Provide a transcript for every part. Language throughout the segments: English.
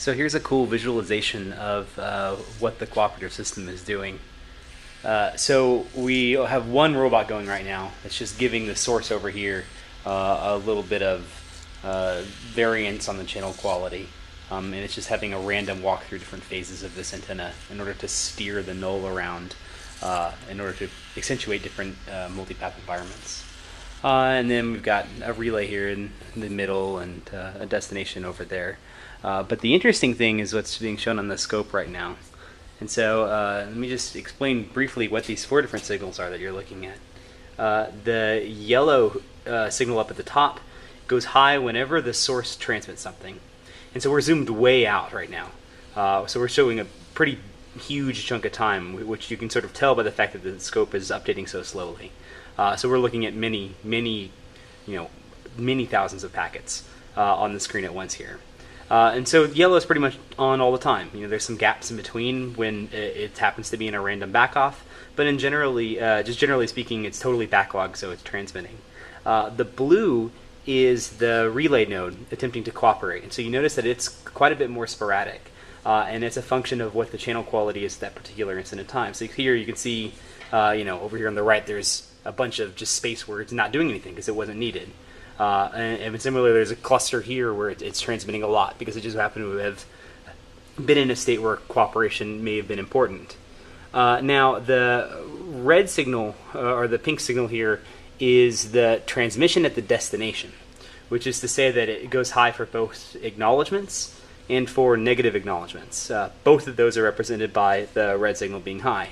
So here's a cool visualization of what the cooperative system is doing. So we have one robot going right now that's just giving the source over here a little bit of variance on the channel quality. And it's just having a random walk through different phases of this antenna in order to steer the null around in order to accentuate different multipath environments. And then we've got a relay here in the middle and a destination over there. But the interesting thing is what's being shown on the scope right now. And so let me just explain briefly what these four different signals are that you're looking at. The yellow signal up at the top goes high whenever the source transmits something. And so we're zoomed way out right now. So we're showing a pretty huge chunk of time, which you can sort of tell by the fact that the scope is updating so slowly. So we're looking at many thousands of packets on the screen at once here. And so yellow is pretty much on all the time. There's some gaps in between when it happens to be in a random backoff, but just generally speaking, it's totally backlogged, so it's transmitting. The blue is the relay node attempting to cooperate, and so you notice that it's quite a bit more sporadic, and it's a function of what the channel quality is at that particular instant of time. So here you can see, over here on the right, there's a bunch of just space where it's not doing anything because it wasn't needed. And similarly, there's a cluster here where it's transmitting a lot because it just happened to have been in a state where cooperation may have been important. Now, the red signal, or the pink signal here, is the transmission at the destination, which is to say that it goes high for both acknowledgments and for negative acknowledgments. Both of those are represented by the red signal being high.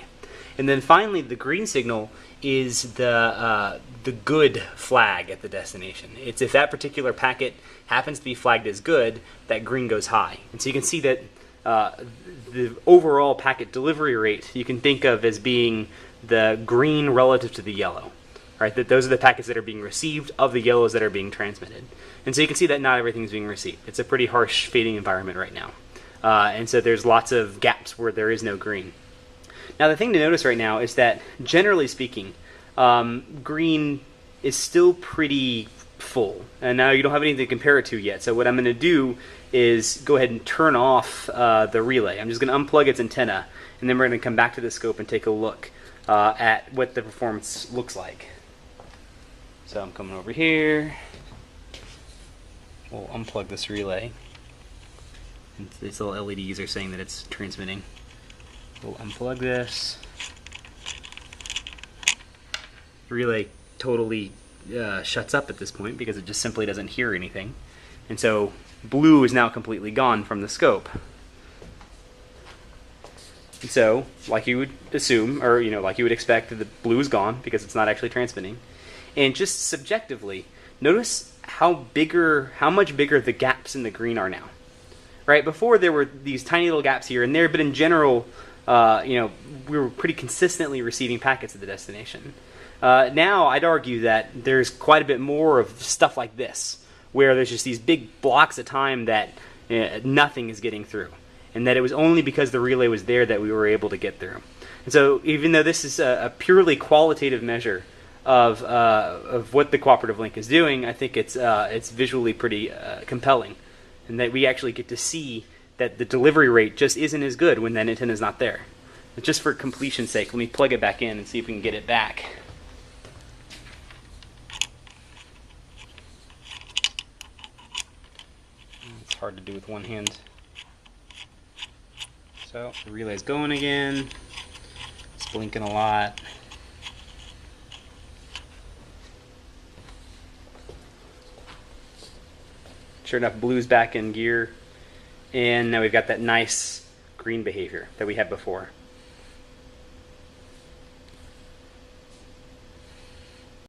And then finally, the green signal is the good flag at the destination. It's if that particular packet happens to be flagged as good, that green goes high. And so you can see that the overall packet delivery rate you can think of as being the green relative to the yellow. Right? That those are the packets that are being received of the yellows that are being transmitted. And so you can see that not everything is being received. It's a pretty harsh fading environment right now. And so there's lots of gaps where there is no green. Now, the thing to notice right now is that, generally speaking, green is still pretty full. And now you don't have anything to compare it to yet. So what I'm going to do is go ahead and turn off the relay. I'm just going to unplug its antenna, and then we're going to come back to the scope and take a look at what the performance looks like. So I'm coming over here. We'll unplug this relay. And these little LEDs are saying that it's transmitting. We'll unplug this. The relay totally shuts up at this point because it just simply doesn't hear anything. And so blue is now completely gone from the scope. And so, like you would assume, or like you would expect, the blue is gone because it's not actually transmitting. And just subjectively, notice how much bigger the gaps in the green are now. Right? Before there were these tiny little gaps here and there, but in general, we were pretty consistently receiving packets at the destination. Now, I'd argue that there's quite a bit more of stuff like this, where there's just these big blocks of time that nothing is getting through, and that it was only because the relay was there that we were able to get through. And so, even though this is a purely qualitative measure of what the cooperative link is doing, I think it's visually pretty compelling, and that we actually get to see that the delivery rate just isn't as good when that antenna is not there. But just for completion's sake, let me plug it back in and see if we can get it back. It's hard to do with one hand. So the relay's going again. It's blinking a lot. Sure enough, blue's back in gear. And now we've got that nice green behavior that we had before.